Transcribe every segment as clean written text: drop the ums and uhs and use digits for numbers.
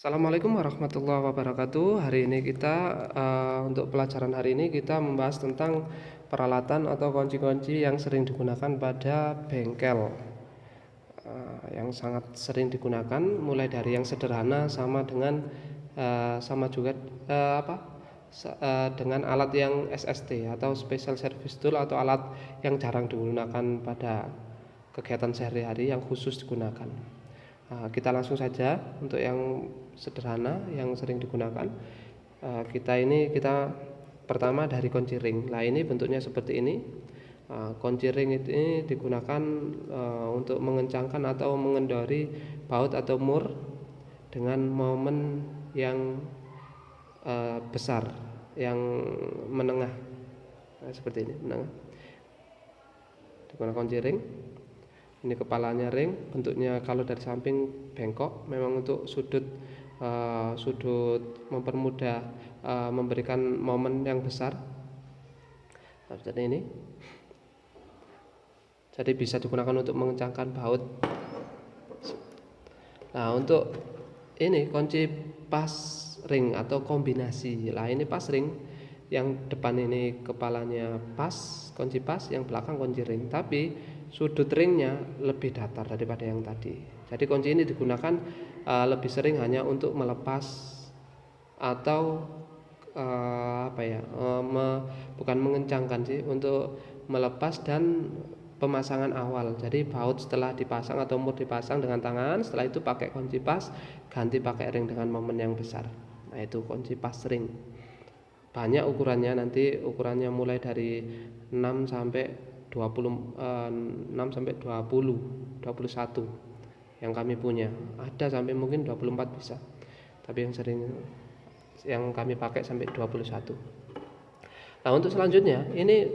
Assalamualaikum warahmatullahi wabarakatuh. Hari ini kita untuk pelajaran hari ini kita membahas tentang peralatan atau kunci-kunci yang sering digunakan pada bengkel. Yang sangat sering digunakan mulai dari yang sederhana sama dengan sama juga dengan alat yang SST atau Special Service Tool atau alat yang jarang digunakan pada kegiatan sehari-hari yang khusus digunakan. Kita langsung saja untuk yang sederhana yang sering digunakan. Kita pertama dari kunci ring. Nah, ini bentuknya seperti ini. Kunci ring ini digunakan untuk mengencangkan atau mengendori baut atau mur dengan momen yang besar, yang menengah. Nah, seperti ini, menengah. Digunakan kunci ring. Ini kepalanya ring, bentuknya kalau dari samping bengkok, memang untuk sudut mempermudah memberikan momen yang besar. Nah, seperti ini. Jadi bisa digunakan untuk mengencangkan baut. Nah, untuk ini kunci pas ring atau kombinasi. Lah, ini pas ring, yang depan ini kepalanya pas, kunci pas, yang belakang kunci ring. Tapi sudut ringnya lebih datar daripada yang tadi. Jadi kunci ini digunakan lebih sering hanya untuk melepas atau bukan mengencangkan sih, untuk melepas dan pemasangan awal. Jadi baut setelah dipasang atau mur dipasang dengan tangan, setelah itu pakai kunci pas, ganti pakai ring dengan momen yang besar. Nah, itu kunci pas ring. Banyak ukurannya, nanti ukurannya mulai dari 6 sampai 6 sampai 21 yang kami punya. Ada sampai mungkin 24 bisa. Tapi yang kami pakai sampai 21. Nah, untuk selanjutnya ini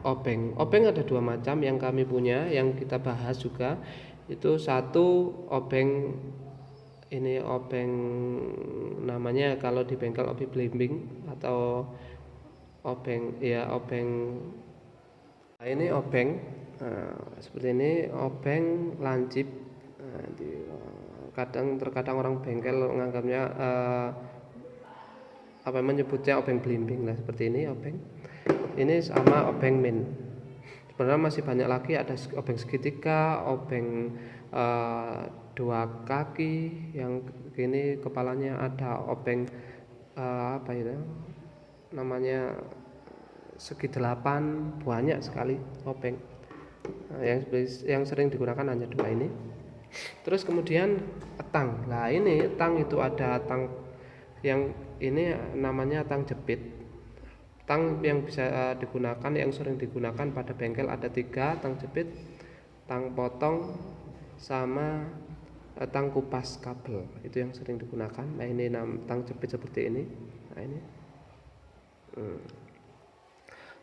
obeng. Obeng ada dua macam yang kami punya, yang kita bahas juga. Itu satu obeng, ini obeng namanya kalau di bengkel obeng blimbing atau obeng Nah, ini obeng seperti ini, obeng lancip. Terkadang orang bengkel menganggapnya menyebutnya obeng blimbing. Nah, seperti ini obeng. Ini sama obeng min. Sebenarnya masih banyak lagi, ada obeng segitiga, obeng dua kaki yang gini kepalanya, ada obeng namanya segi delapan, banyak sekali obeng. Nah, yang sering digunakan hanya dua ini. Terus kemudian tang. Nah, ini tang itu ada tang yang ini namanya tang jepit. Tang yang bisa digunakan, yang sering digunakan pada bengkel ada 3, tang jepit, tang potong, sama tang kupas kabel. Itu yang sering digunakan. Nah, ini tang jepit seperti ini. Nah, ini.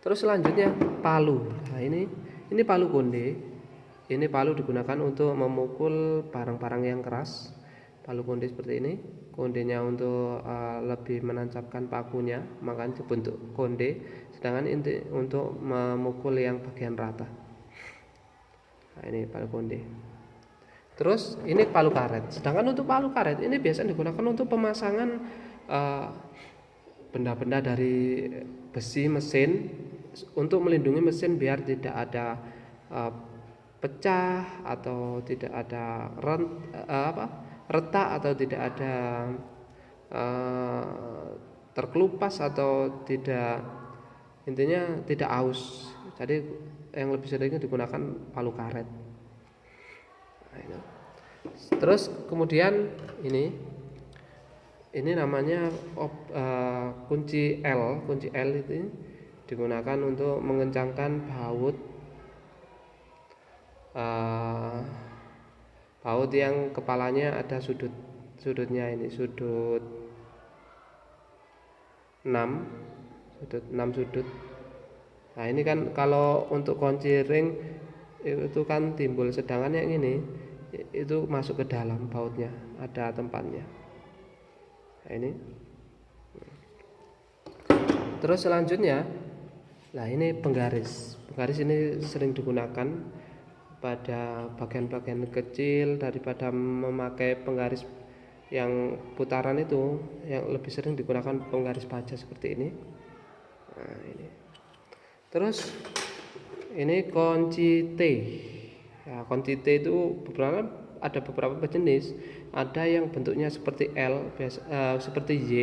Terus selanjutnya palu. Nah, ini palu konde. Ini palu digunakan untuk memukul barang-barang yang keras. Palu konde seperti ini. Kondenya untuk lebih menancapkan pakunya, makanya bentuk konde. Sedangkan ini untuk memukul yang bagian rata. Nah, ini palu konde. Terus ini palu karet. Sedangkan untuk palu karet ini biasanya digunakan untuk pemasangan benda-benda dari besi mesin, untuk melindungi mesin biar tidak ada pecah atau tidak ada retak atau tidak ada terkelupas atau tidak, intinya tidak aus. Jadi yang lebih sering digunakan palu karet. Nah, terus kemudian ini namanya kunci L. Kunci L itu digunakan untuk mengencangkan baut yang kepalanya ada sudutnya, ini sudut 6 sudut. Nah, ini kan kalau untuk kunci ring itu kan timbul, sedangkan yang ini itu masuk ke dalam bautnya, ada tempatnya. Nah, ini. Terus selanjutnya, nah ini penggaris. Penggaris ini sering digunakan pada bagian-bagian kecil daripada memakai penggaris yang putaran itu yang lebih sering digunakan penggaris baja seperti ini. Nah, ini. Terus ini kunci T. Ya, kunci T itu ada beberapa jenis. Ada yang bentuknya seperti L, seperti Y,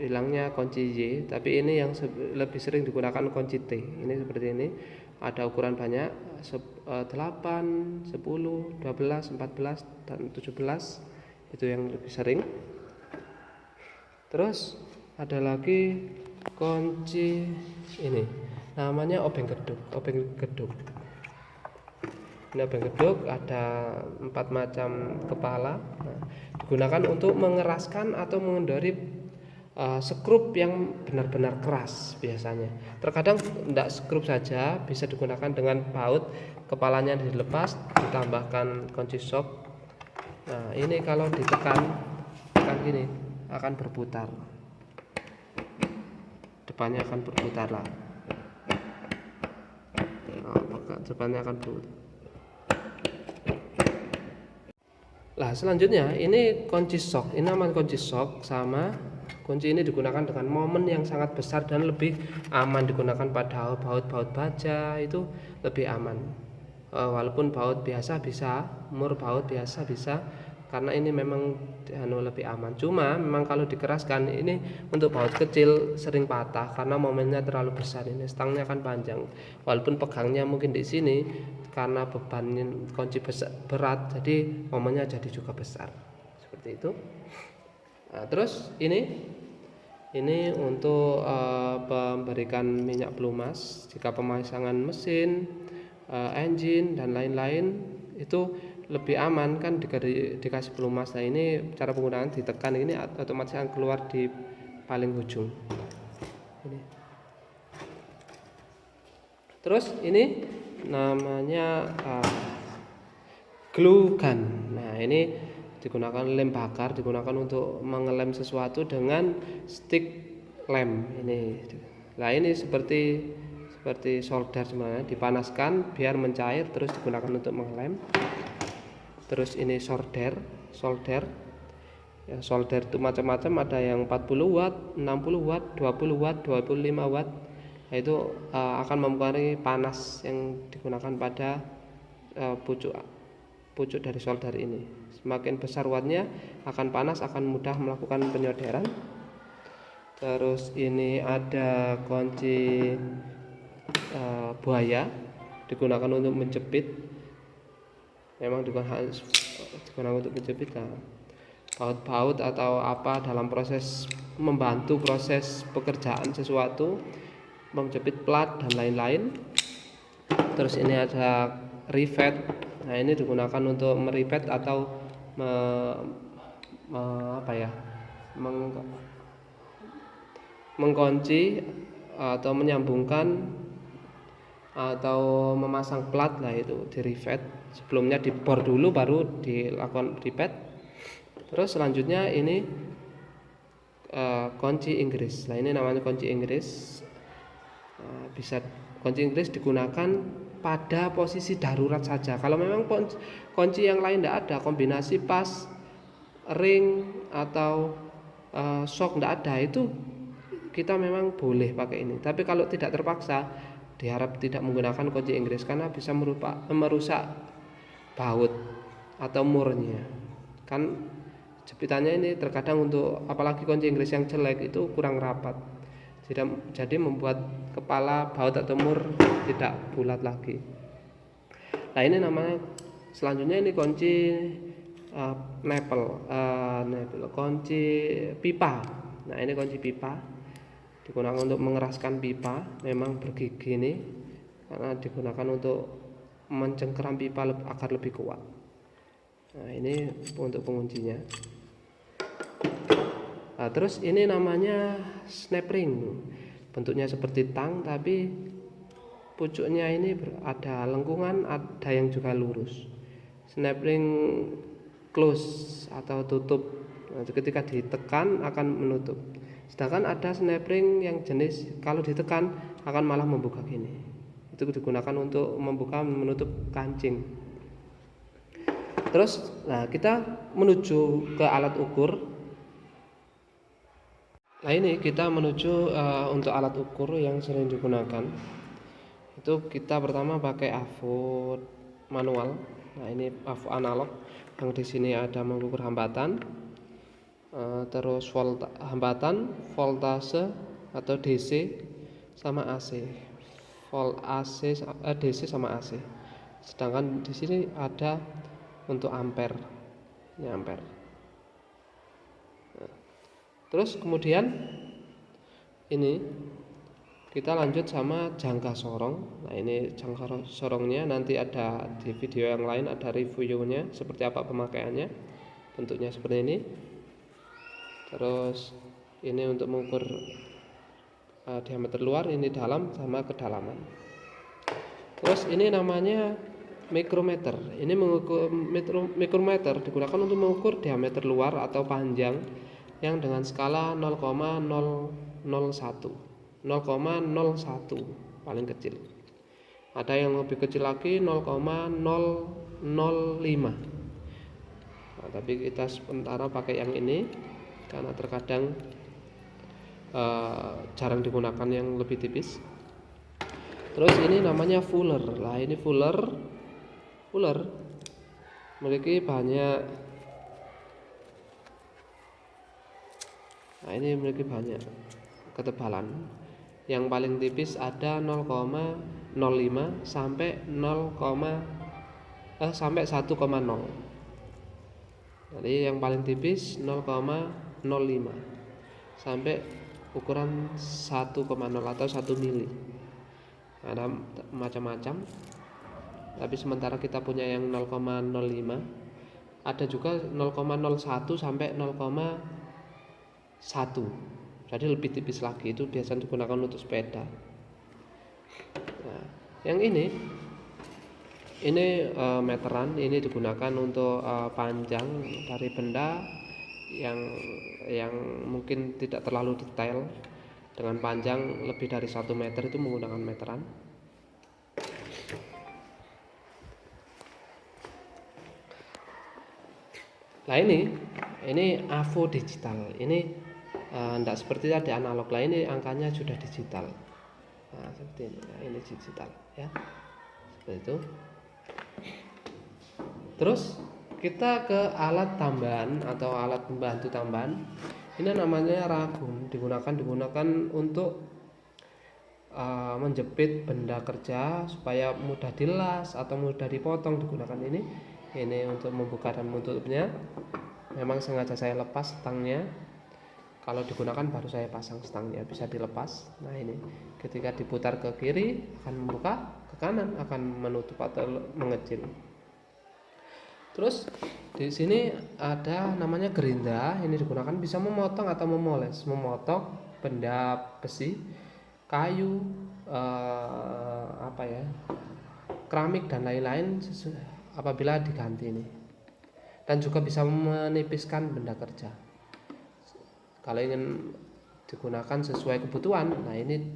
bilangnya kunci Y. Tapi ini yang lebih sering digunakan kunci T. Ini seperti ini. Ada ukuran banyak, 8, 10, 12, 14, dan 17. Itu yang lebih sering. Terus ada lagi kunci ini, namanya obeng geduk. Ini obeng geduk ada 4 macam kepala. Nah, digunakan untuk mengeraskan atau mengendori skrup yang benar-benar keras biasanya. Terkadang tidak skrup saja, bisa digunakan dengan baut, kepalanya dilepas, ditambahkan kunci shock. Nah, ini kalau ditekan gini akan berputar. Depannya akan berputar lah. Depannya akan berputar. Lah selanjutnya ini kunci shock. Ini namanya kunci shock. Sama kunci ini digunakan dengan momen yang sangat besar dan lebih aman digunakan pada baut baja, itu lebih aman. Walaupun baut biasa bisa, mur baut biasa bisa, karena ini memang lebih aman. Cuma memang kalau dikeraskan ini untuk baut kecil sering patah karena momennya terlalu besar. Ini stangnya akan panjang. Walaupun pegangnya mungkin di sini, karena bebannya kunci berat, jadi momennya jadi juga besar. Seperti itu. Nah, terus ini untuk memberikan minyak pelumas jika pemasangan mesin, engine dan lain-lain itu lebih aman kan dikasih pelumas. Nah, ini cara penggunaan ditekan ini otomatis akan keluar di paling ujung. Ini. Terus ini namanya glue gun. Nah, ini digunakan lem bakar, digunakan untuk mengelem sesuatu dengan stick lem ini. Nah, ini seperti solder sebenarnya, dipanaskan biar mencair terus digunakan untuk mengelem. Terus ini solder. Ya, solder itu macam-macam, ada yang 40 watt, 60 watt, 20 watt, 25 watt. Nah, itu akan mempengaruhi panas yang digunakan pada pucuk dari solder ini. Semakin besar wattnya akan panas, akan mudah melakukan penyolderan. Terus ini ada kunci buaya, digunakan untuk menjepit. Memang digunakan untuk menjepit baut-baut atau apa dalam proses membantu proses pekerjaan sesuatu, menjepit plat dan lain-lain. Terus ini ada rivet. Nah, ini digunakan untuk merivet atau mengkunci atau menyambungkan atau memasang plat. Nah, itu di rivet. Sebelumnya dibor dulu baru dilakukan rivet. Terus selanjutnya ini kunci Inggris. Nah, ini namanya kunci Inggris. Kunci Inggris digunakan pada posisi darurat saja. Kalau memang kunci yang lain tidak ada, kombinasi pas, ring atau shock tidak ada, itu kita memang boleh pakai ini. Tapi kalau tidak terpaksa, diharap tidak menggunakan kunci Inggris karena bisa merusak baut atau murnya. Kan jepitannya ini terkadang untuk apalagi kunci Inggris yang jelek itu kurang rapat. Jadi membuat kepala baut atau mur tidak bulat lagi. Nah, ini namanya selanjutnya ini kunci kunci pipa. Nah, ini kunci pipa digunakan untuk mengeraskan pipa. Memang bergigi ini karena digunakan untuk mencengkeram pipa agar lebih kuat. Nah, ini untuk penguncinya. Nah, terus ini namanya snap ring. Bentuknya seperti tang tapi pucuknya ini ada lengkungan, ada yang juga lurus. Snap ring close atau tutup. Nah, ketika ditekan akan menutup. Sedangkan ada snap ring yang jenis kalau ditekan akan malah membuka gini. Itu digunakan untuk membuka menutup kancing. Terus kita menuju ke alat ukur. Nah ini kita menuju untuk alat ukur yang sering digunakan. Itu kita pertama pakai AVO manual. Nah ini AVO analog yang di sini ada mengukur hambatan, terus hambatan, voltase atau DC sama AC. Volt AC, DC sama AC. Sedangkan di sini ada untuk ampere. Ini ampere. Terus kemudian ini kita lanjut sama jangka sorong. Nah ini jangka sorongnya nanti ada di video yang lain, ada reviewnya seperti apa pemakaiannya, bentuknya seperti ini. Terus ini untuk mengukur diameter luar, ini dalam sama kedalaman. Terus ini namanya mikrometer. Ini mengukur mikrometer digunakan untuk mengukur diameter luar atau panjang yang dengan skala 0,001 paling kecil. Ada yang lebih kecil lagi 0,005. Nah, tapi kita sementara pakai yang ini karena terkadang jarang digunakan yang lebih tipis. Terus ini namanya fuller. Nah ini fuller memiliki banyak. Nah ini memiliki banyak ketebalan. Yang paling tipis ada 0,05 sampai 1,0. Jadi yang paling tipis 0,05 sampai ukuran 1,0 atau 1 mili. Ada macam-macam. Tapi sementara kita punya yang 0,05. Ada juga 0,01 sampai 0,1. Jadi lebih tipis lagi, itu biasanya digunakan untuk sepeda. Nah, yang ini meteran, ini digunakan untuk panjang dari benda yang mungkin tidak terlalu detail, dengan panjang lebih dari 1 meter itu menggunakan meteran. Nah ini AVO digital. Ini tidak seperti tadi analog. Lah ini angkanya sudah digital. Nah, seperti ini. Nah, ini digital ya. Seperti itu. Terus kita ke alat tambahan atau alat pembantu tambahan. Ini namanya ragun. Digunakan untuk menjepit benda kerja supaya mudah dilas atau mudah dipotong. Digunakan ini untuk membuka dan menutupnya. Memang sengaja saya lepas stangnya. Kalau digunakan baru saya pasang stangnya, bisa dilepas. Nah ini ketika diputar ke kiri akan membuka, ke kanan akan menutup atau mengecil. Terus di sini ada namanya gerinda. Ini digunakan bisa memotong atau memoles, memotong benda besi, kayu, keramik dan lain-lain apabila diganti ini. Dan juga bisa menipiskan benda kerja. Kalau ingin digunakan sesuai kebutuhan, nah ini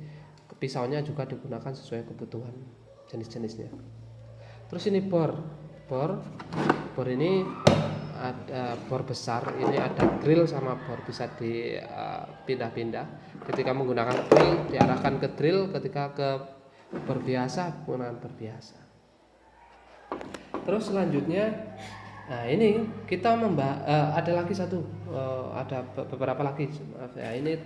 pisaunya juga digunakan sesuai kebutuhan jenis-jenisnya. Terus ini bor ini ada bor besar, ini ada grill sama bor, bisa dipindah-pindah. Ketika menggunakan grill diarahkan ke drill, ketika ke bor biasa menggunakan bor biasa. Terus selanjutnya, nah ini kita ada lagi ada beberapa lagi. Ya, ini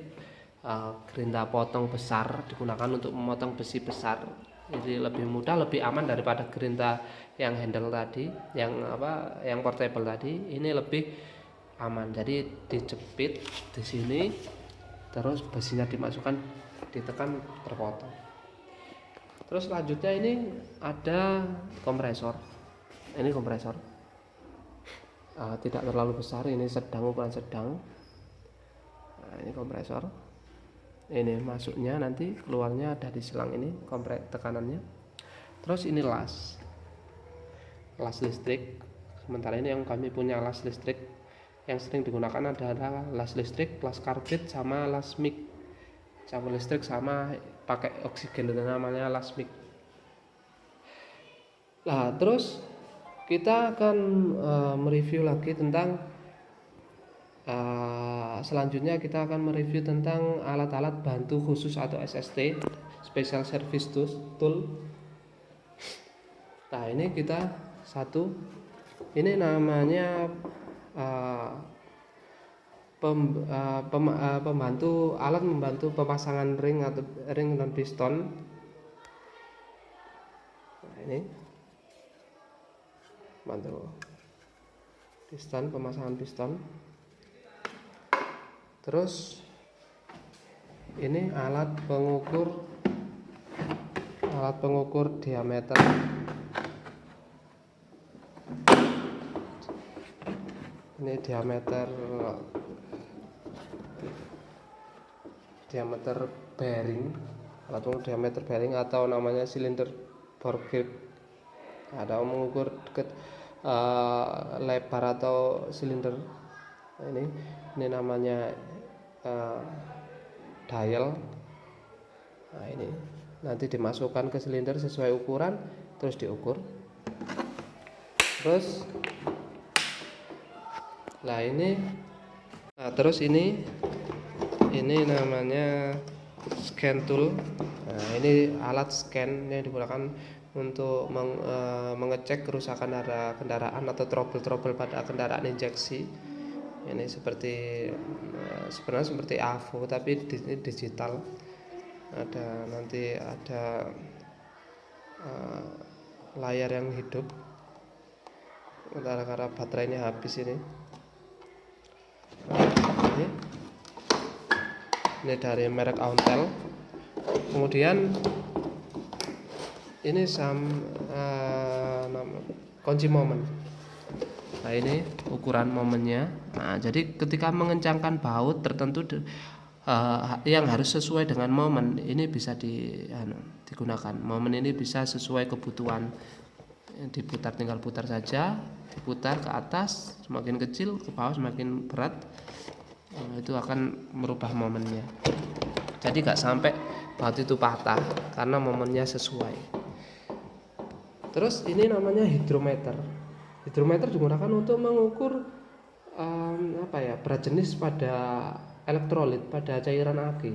gerinda potong besar digunakan untuk memotong besi besar. Jadi lebih mudah, lebih aman daripada gerinda yang handle tadi, yang portable tadi. Ini lebih aman. Jadi dijepit di sini, terus besinya dimasukkan, ditekan, terpotong. Terus selanjutnya ini ada kompresor. Ini kompresor. Tidak terlalu besar, ini sedang, ukuran sedang. Nah, ini kompresor. Ini masuknya, nanti keluarnya ada di selang ini, tekanannya. Terus ini las listrik. Sementara ini yang kami punya las listrik yang sering digunakan adalah las listrik, las karbit, sama las mic. Campur listrik sama pakai oksigen, itu namanya las mic. Nah terus kita akan mereview lagi tentang selanjutnya kita akan mereview tentang alat-alat bantu khusus atau SST, Special Service Tool. Nah, ini kita satu, ini namanya pembantu alat membantu pemasangan ring dan piston. Nah, ini bantu piston, pemasangan piston. Terus ini alat pengukur diameter. Ini diameter bearing, alat pengukur diameter bearing atau namanya silinder bore gauge. Ada mengukur lebar atau silinder. Nah, ini namanya dial. Nah, ini nanti dimasukkan ke silinder sesuai ukuran, terus diukur. Terus terus ini namanya scan tool. Nah, ini alat scan yang digunakan untuk mengecek kerusakan pada kendaraan atau trouble pada kendaraan injeksi. Ini sebenarnya seperti AVO tapi digital. Nanti ada layar yang hidup karena baterainya habis ini. Ini dari merek Auntel. Kemudian ini kunci momen. Nah, ini ukuran momennya. Nah, jadi ketika mengencangkan baut tertentu yang harus sesuai dengan momen ini bisa digunakan. Momen ini bisa sesuai kebutuhan. Tinggal putar saja, diputar ke atas, semakin kecil, ke bawah semakin berat. Itu akan merubah momennya. Jadi gak sampai baut itu patah karena momennya sesuai. Terus ini namanya hidrometer. Hidrometer digunakan untuk mengukur berat jenis pada elektrolit, pada cairan aki.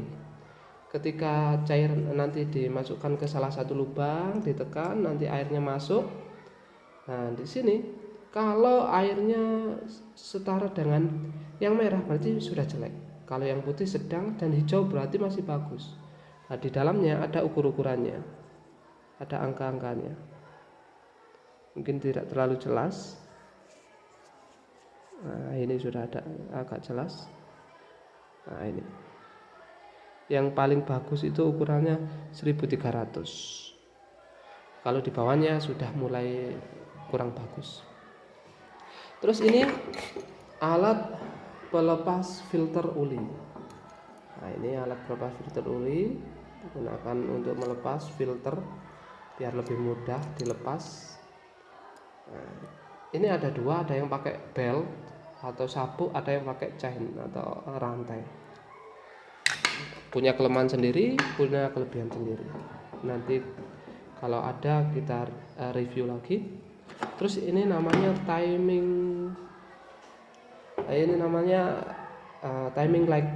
Ketika cairan nanti dimasukkan ke salah satu lubang, ditekan, nanti airnya masuk. Nah, di sini kalau airnya setara dengan yang merah berarti sudah jelek. Kalau yang putih sedang dan hijau berarti masih bagus. Nah, di dalamnya ada ukur-ukurannya, ada angka-angkanya. Mungkin tidak terlalu jelas. Nah, ini sudah ada agak jelas. Nah, ini yang paling bagus itu ukurannya 1300. Kalau di bawahnya sudah mulai kurang bagus. Terus ini alat pelepas filter uli. Nah, ini alat pelepas filter uli digunakan untuk melepas filter biar lebih mudah dilepas. Nah, ini ada dua, ada yang pakai belt atau sabuk, ada yang pakai chain atau rantai. Punya kelemahan sendiri, punya kelebihan sendiri. Nanti kalau ada kita review lagi. Terus ini namanya timing light.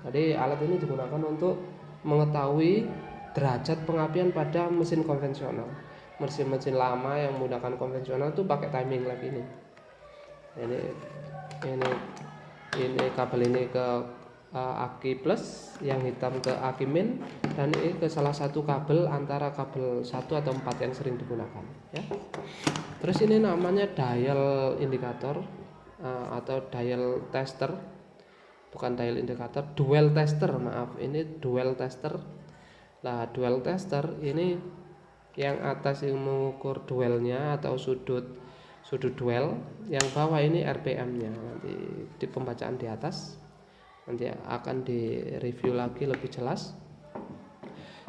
Jadi alat ini digunakan untuk mengetahui derajat pengapian pada mesin konvensional. Mesin-mesin lama yang menggunakan konvensional itu pakai timing light ini. Ini kabel ini ke aki plus, yang hitam ke aki min, dan ini ke salah satu kabel antara kabel 1 atau 4 yang sering digunakan, ya. Terus ini namanya dial indikator atau dial tester, bukan dial indikator, dual tester, maaf, ini dual tester. Nah, dual tester ini yang atas yang mengukur dualnya atau sudut dual, yang bawah ini RPM-nya. Nanti di pembacaan di atas nanti akan direview lagi lebih jelas.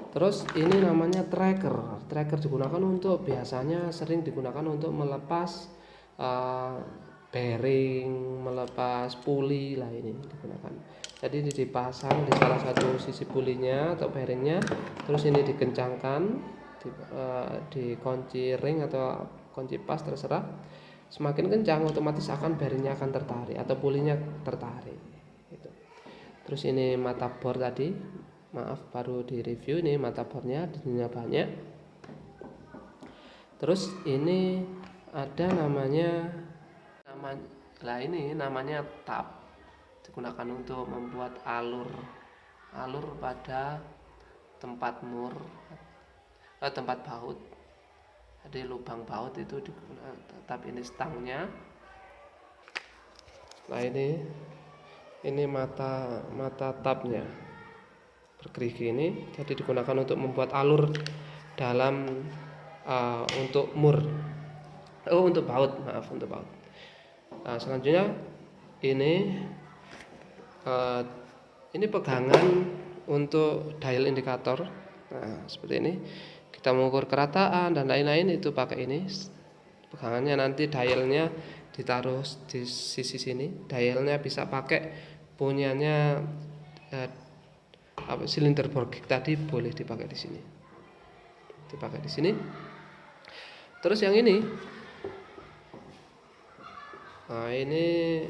Terus ini namanya tracker. Tracker digunakan untuk, biasanya sering digunakan untuk melepas bearing, melepas puli lah, ini digunakan. Jadi ini dipasang di salah satu sisi pulinya atau bearingnya, terus ini dikencangkan, di kunci ring atau kunci pas terserah. semakin kencang otomatis akan bearingnya akan tertarik atau pulinya tertarik gitu. Terus ini mata bor tadi, maaf baru di review, ini mata bornya disininya banyak. Terus ini ada ini namanya tab, digunakan untuk membuat alur pada tempat tempat baut. Jadi lubang baut itu digunakan, tab ini stangnya. Nah ini mata tabnya bergerigi ini, jadi digunakan untuk membuat alur dalam untuk untuk baut. Nah, selanjutnya ini pegangan untuk dial indikator. Nah, seperti ini kita mengukur kerataan dan lain-lain itu pakai ini pegangannya. Nanti dialnya ditaruh di sisi sini, dialnya bisa pakai punyanya silinder Borgig tadi, boleh dipakai di sini. Terus yang ini, nah ini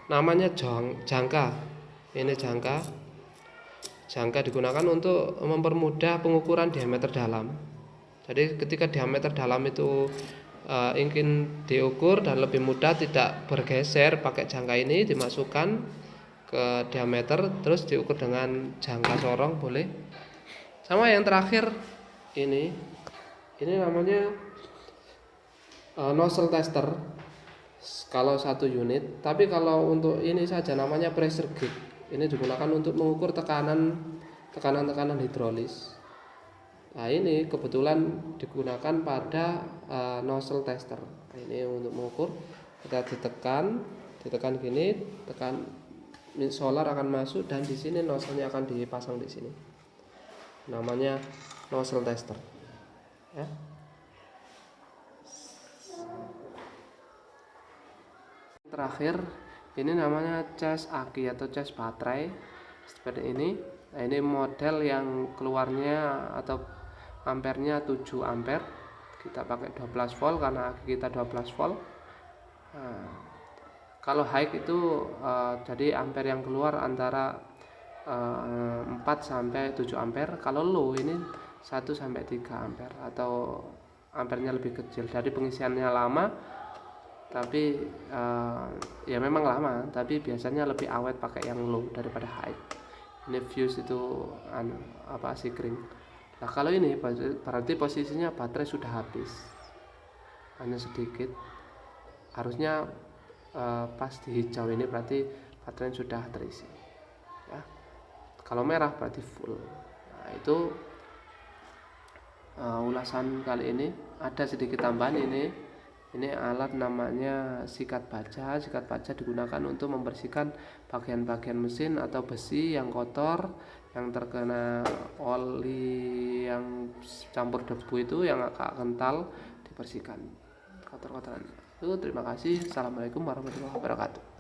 namanya jangka. Ini jangka digunakan untuk mempermudah pengukuran diameter dalam. Jadi ketika diameter dalam itu ingin diukur dan lebih mudah, tidak bergeser, pakai jangka ini dimasukkan ke diameter, terus diukur dengan jangka sorong boleh. Sama yang terakhir ini namanya nozzle tester kalau 1 unit, tapi kalau untuk ini saja namanya pressure gauge. Ini digunakan untuk mengukur tekanan hidrolis. Nah, ini kebetulan digunakan pada nozzle tester. Nah, ini untuk mengukur, kita ditekan gini, tekan solar akan masuk dan di sini nozzle-nya akan dipasang di sini. Namanya nozzle tester. Ya. Terakhir ini namanya cas aki atau cas baterai seperti ini. Nah, ini model yang keluarnya atau ampernya 7 ampere. Kita pakai 12 volt karena aki kita 12 volt. Nah, kalau high itu jadi ampere yang keluar antara 4 sampai 7 ampere. Kalau low ini 1 sampai 3 ampere atau ampernya lebih kecil. Jadi pengisiannya lama, tapi ya memang lama, tapi biasanya lebih awet pakai yang low daripada high. Ini fuse itu sikring. Nah, kalau ini berarti posisinya baterai sudah habis, hanya sedikit. Harusnya pas di hijau ini berarti baterai sudah terisi. Ya. Kalau merah berarti full. Nah, itu ulasan kali ini. Ada sedikit tambahan ini alat namanya sikat baja. Sikat baja digunakan untuk membersihkan bagian-bagian mesin atau besi yang kotor, yang terkena oli yang campur debu itu yang agak kental, dibersihkan kotor-kotoran. Terima kasih. Assalamualaikum warahmatullahi wabarakatuh.